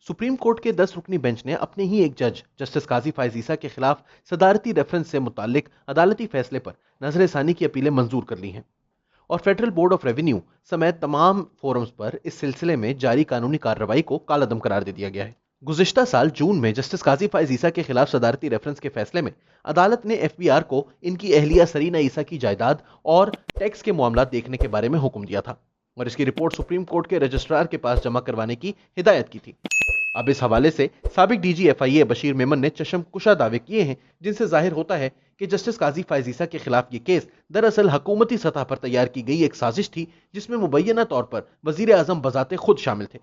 Supreme court के 10 रुकनी bench ने अपने ही एक जज जस्टिस काजी फायज ईसा के खिलाफ सदारती रेफरेंस से मुतालिक अदालती फैसले पर नजरसानी की अपीलें मंजूर कर ली हैं और फेडरल बोर्ड ऑफ रेवेन्यू समेत तमाम फोरम्स पर इस सिलसिले में जारी कानूनी कार्रवाई को कालअदम करार दे दिया गया है। गुज़िश्ता साल जून में जस्टिस काजी फायज ईसा के खिलाफ सदारती रेफरेंस के फैसले में अदालत ने एफबीआर को इनकी अहलिया सरीना ईसा की जायदाद और टैक्स के मामला देखने के बारे में हुक्म दिया था और इसकी रिपोर्ट सुप्रीम कोर्ट के रजिस्ट्रार के पास जमा करवाने की हिदायत की थी। अब इस हवाले से साबिक डीजी एफआईए बशीर मेमन ने चशमकुशा दावे किए हैं जिनसे जाहिर होता है कि जस्टिस काजी फायज ईसा के खिलाफ ये केस दरअसल हुकूमती सतह पर तैयार की गई एक साजिश थी जिसमें मुबैना तौर पर वजीर आजम बजाते खुद शामिल थे।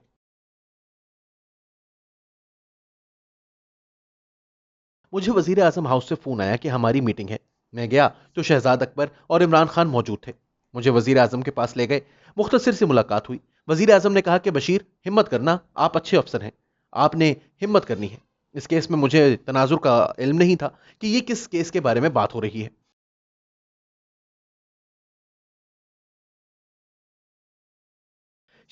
मुझे वजीर आजम हाउस से फोन आया कि हमारी मीटिंग है। मैं गया तो शहजाद अकबर और इमरान खान मौजूद थे। मुझे वजीर आजम के पास ले गए। मुख्तसर सी मुलाकात हुई। वजीर आजम ने कहा कि बशीर, हिम्मत करना, आप अच्छे अफसर हैं, आपने हिम्मत करनी है। इस केस में मुझे तनाजुर का इल्म नहीं था कि ये किस केस के बारे में बात हो रही है।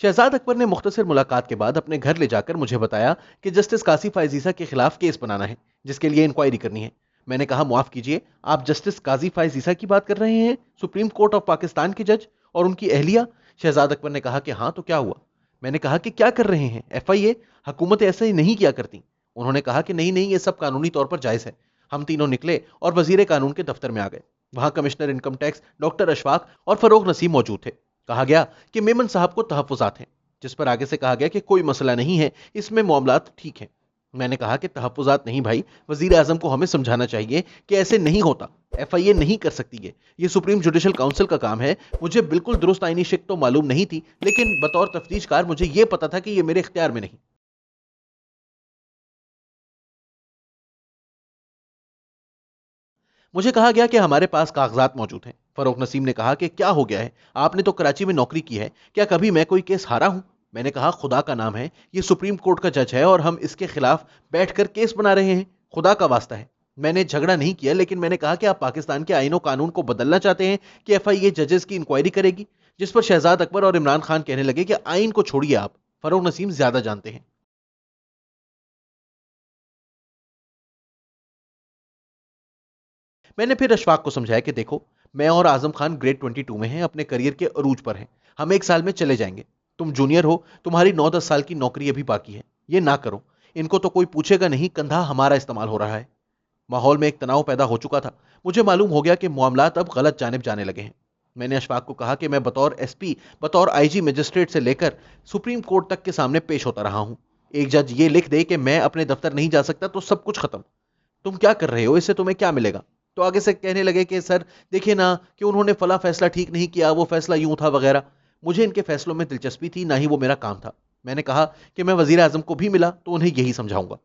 शहजाद अकबर ने मुख्तसर मुलाकात के बाद अपने घर ले जाकर मुझे बताया कि जस्टिस काजी फायज ईसा के खिलाफ केस बनाना है जिसके लिए इंक्वायरी करनी है। मैंने कहा, मुआफ कीजिए, आप जस्टिस काजी फायज ईसा की बात कर रहे हैं, सुप्रीम कोर्ट ऑफ पाकिस्तान के जज और उनकी अहलिया? शहजाद अकबर ने कहा कि हाँ, तो क्या हुआ? मैंने कहा कि क्या कर रहे हैं, एफआईए, हुकूमत ऐसा ही नहीं किया करती। उन्होंने कहा कि नहीं नहीं, ये सब कानूनी तौर पर जायज है। हम तीनों निकले और वजीर कानून के दफ्तर में आ गए। वहां commissioner income tax doctor Ashfaq और फरोग नसीम मौजूद थे। कहा गया कि मेमन साहब को तहफ्फुजात हैं, जिस पर आगे से कहा गया कि कोई मसला नहीं है, इसमें मामलात ठीक हैं। मैंने कहा कि तहफ्फुजात नहीं भाई, वजीर आजम को हमें समझाना चाहिए कि ऐसे नहीं होता, एफआईए नहीं कर सकती है, ये सुप्रीम जुडिशल काउंसिल का काम है। मुझे बिल्कुल दुरुस्त आईनी शिक तो मालूम नहीं थी, लेकिन बतौर तफ्तीशकार मुझे यह पता था कि यह मेरे इख्तियार में नहीं। मुझे कहा गया कि हमारे पास कागजात मौजूद हैं। फरोख नसीम ने कहा कि क्या हो गया है, आपने तो कराची में नौकरी की है, क्या कभी मैं कोई केस हारा हूं? मैंने कहा, खुदा का नाम है, ये सुप्रीम कोर्ट का जज है और हम इसके खिलाफ बैठकर केस बना रहे हैं, खुदा का वास्ता है। मैंने झगड़ा नहीं किया, लेकिन मैंने कहा कि आप पाकिस्तान के आईन और कानून को बदलना चाहते हैं कि एफआईए जजेस की इंक्वायरी करेगी? जिस पर शहजाद अकबर और इमरान खान कहने लगे कि आईन को छोड़िए, आप फरोख नसीम ज्यादा जानते हैं। मैंने फिर अशफाक को समझाया कि देखो, मैं और आजम खान ग्रेड 22 में हैं, अपने करियर के अरूज पर हैं, हम एक साल में चले जाएंगे। तुम जूनियर हो, तुम्हारी 9-10 साल की नौकरी अभी बाकी है, ये ना करो। इनको तो कोई पूछेगा नहीं, कंधा हमारा इस्तेमाल हो रहा है। माहौल में एक तनाव पैदा हो चुका था। मुझे मालूम हो गया कि मामलात अब गलत जानिब जाने लगे हैं। मैंने अशफाक को कहा कि मैं बतौर एसपी, बतौर आईजी मजिस्ट्रेट से लेकर सुप्रीम कोर्ट तक के सामने पेश होता रहा हूं। एक जज ये लिख दे कि मैं अपने दफ्तर नहीं जा सकता तो सब कुछ खत्म। तुम क्या कर रहे हो, इससे तुम्हें क्या मिलेगा? तो आगे से कहने लगे कि सर देखिए ना, कि उन्होंने फला फैसला ठीक नहीं किया, वो फैसला यूं था वगैरह। मुझे इनके फैसलों में दिलचस्पी थी, ना ही वो मेरा काम था। मैंने कहा कि मैं वजीर आजम को भी मिला तो उन्हें यही समझाऊंगा।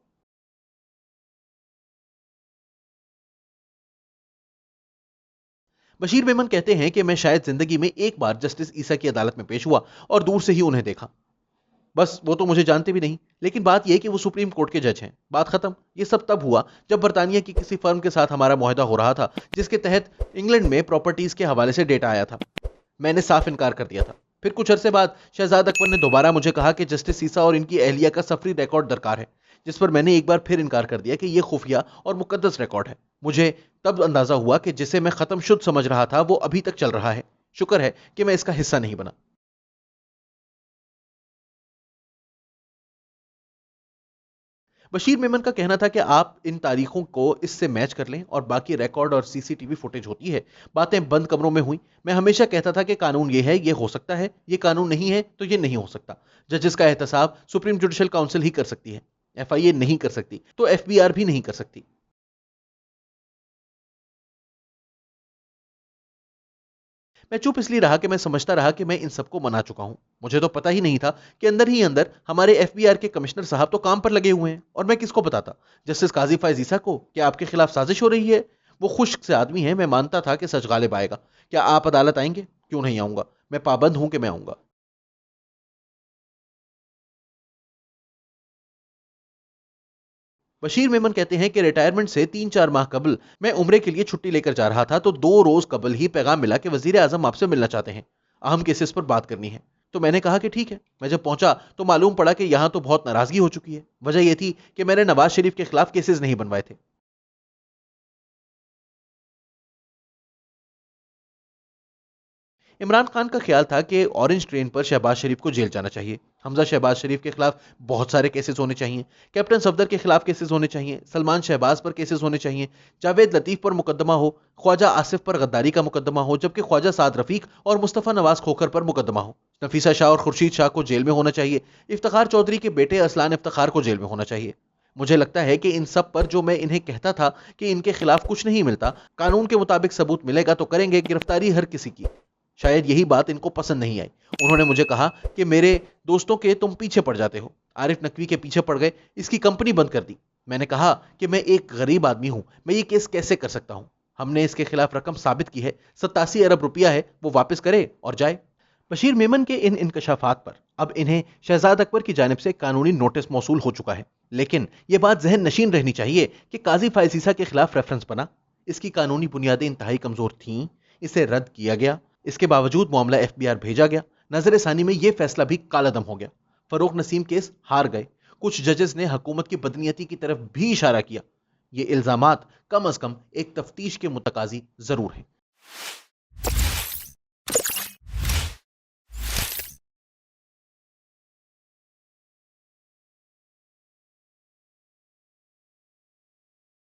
बशीर मेमन कहते हैं कि मैं शायद जिंदगी में एक बार जस्टिस ईसा की अदालत में पेश हुआ और दूर से ही उन्हें देखा। बस वो तो मुझे जानते भी नहीं, लेकिन बात यह कि वो सुप्रीम कोर्ट के जज हैं, बात खत्म। ये सब तब हुआ जब बरतानिया की किसी फर्म के साथ हमारा मुआहदा हो रहा था, जिसके तहत इंग्लैंड में प्रॉपर्टीज के हवाले से डेटा आया था। मैंने साफ इनकार कर दिया था। फिर कुछ अरसे बाद शहजाद अकबर ने दोबारा मुझे कहा कि जस्टिस ईसा और इनकी अहलिया का सफरी रिकॉर्ड दरकार है, जिस पर मैंने एक बार फिर इनकार कर दिया कि यह खुफिया और मुकद्दस रिकॉर्ड है। मुझे तब अंदाजा हुआ कि जिसे मैं खत्म शुद्ध समझ रहा था वो अभी तक चल रहा है। शुक्र है कि मैं इसका हिस्सा नहीं बना। बशीर मेमन का कहना था कि आप इन तारीखों को इससे मैच कर लें और बाकी रिकॉर्ड और सीसीटीवी फुटेज होती है, बातें बंद कमरों में हुई। मैं हमेशा कहता था कि कानून ये है, ये हो सकता है, ये कानून नहीं है तो ये नहीं हो सकता। जजेस का एहतसाब सुप्रीम जुडिशल काउंसिल ही कर सकती है, एफआईए नहीं कर सकती, तो एफबीआर भी नहीं कर सकती। मैं चुप इसलिए रहा कि मैं समझता रहा कि मैं इन सबको मना चुका हूं। मुझे तो पता ही नहीं था कि अंदर ही अंदर हमारे एफबीआर के कमिश्नर साहब तो काम पर लगे हुए हैं, और मैं किसको बताता? जस्टिस काजी फायज ईसा को कि आपके खिलाफ साजिश हो रही है। वो खुश्क से आदमी है, मैं मानता था कि सच गालिब आएगा। क्या आप अदालत आएंगे? क्यों नहीं आऊंगा, मैं पाबंद हूं कि मैं आऊंगा। बशीर मेमन कहते हैं कि रिटायरमेंट से 3-4 माह कबल मैं उम्रे के लिए छुट्टी लेकर जा रहा था तो 2 रोज कबल ही पैगाम मिला कि वजीर आजम आपसे मिलना चाहते हैं, अहम केसेस पर बात करनी है। تو میں نے کہا کہ ٹھیک ہے. میں جب پہنچا تو معلوم پڑا کہ یہاں تو بہت ناراضگی ہو چکی ہے. وجہ یہ تھی کہ میں نے نواز شریف کے خلاف کیسز نہیں بنوائے تھے. عمران خان کا خیال تھا کہ اورنج ٹرین پر شہباز شریف کو جیل جانا چاہیے. حمزہ شہباز شریف کے خلاف بہت سارے کیسز ہونے چاہیے. کیپٹن صفدر کے خلاف کیسز ہونے چاہیے. سلمان شہباز پر کیسز ہونے چاہیے. جاوید لطیف پر مقدمہ ہو. خواجہ آصف پر غداری کا مقدمہ ہو, جبکہ خواجہ سعد رفیق اور مصطفیٰ نواز کھوکھر پر مقدمہ ہو. نفیسہ شاہ اور خورشید شاہ کو جیل میں ہونا چاہیے. افتخار چودھری کے بیٹے اسلان افتخار کو جیل میں ہونا چاہیے. مجھے لگتا ہے کہ ان سب پر جو میں انہیں کہتا تھا کہ ان کے خلاف کچھ نہیں ملتا, قانون کے مطابق ثبوت ملے گا تو کریں گے, گرفتاری ہر کسی کی. شاید یہی بات ان کو پسند نہیں آئی. انہوں نے مجھے کہا کہ میرے دوستوں کے تم پیچھے پڑ جاتے ہو. عارف نقوی کے پیچھے پڑ گئے, اس کی کمپنی بند کر دی. میں نے کہا کہ میں ایک غریب آدمی ہوں, میں یہ کیس کیسے کر سکتا ہوں. ہم نے اس کے خلاف رقم ثابت کی ہے, 87 ارب روپیہ ہے, وہ واپس کرے اور جائے. بشیر میمن کے ان انکشافات پر اب انہیں شہزاد اکبر کی جانب سے قانونی نوٹس موصول ہو چکا ہے. لیکن یہ بات ذہن نشین رہنی چاہیے کہ قاضی فائز عیسیٰ کے خلاف ریفرنس بنا, اس کی قانونی بنیادیں انتہائی کمزور تھیں, اسے رد کیا گیا. اس کے باوجود معاملہ ایف بی آر بھیجا گیا. نظر ثانی میں یہ فیصلہ بھی کالعدم ہو گیا. فروغ نسیم کیس ہار گئے. کچھ ججز نے حکومت کی بدنیتی کی طرف بھی اشارہ کیا. یہ الزامات کم از کم ایک تفتیش کے متقاضی ضرور ہیں.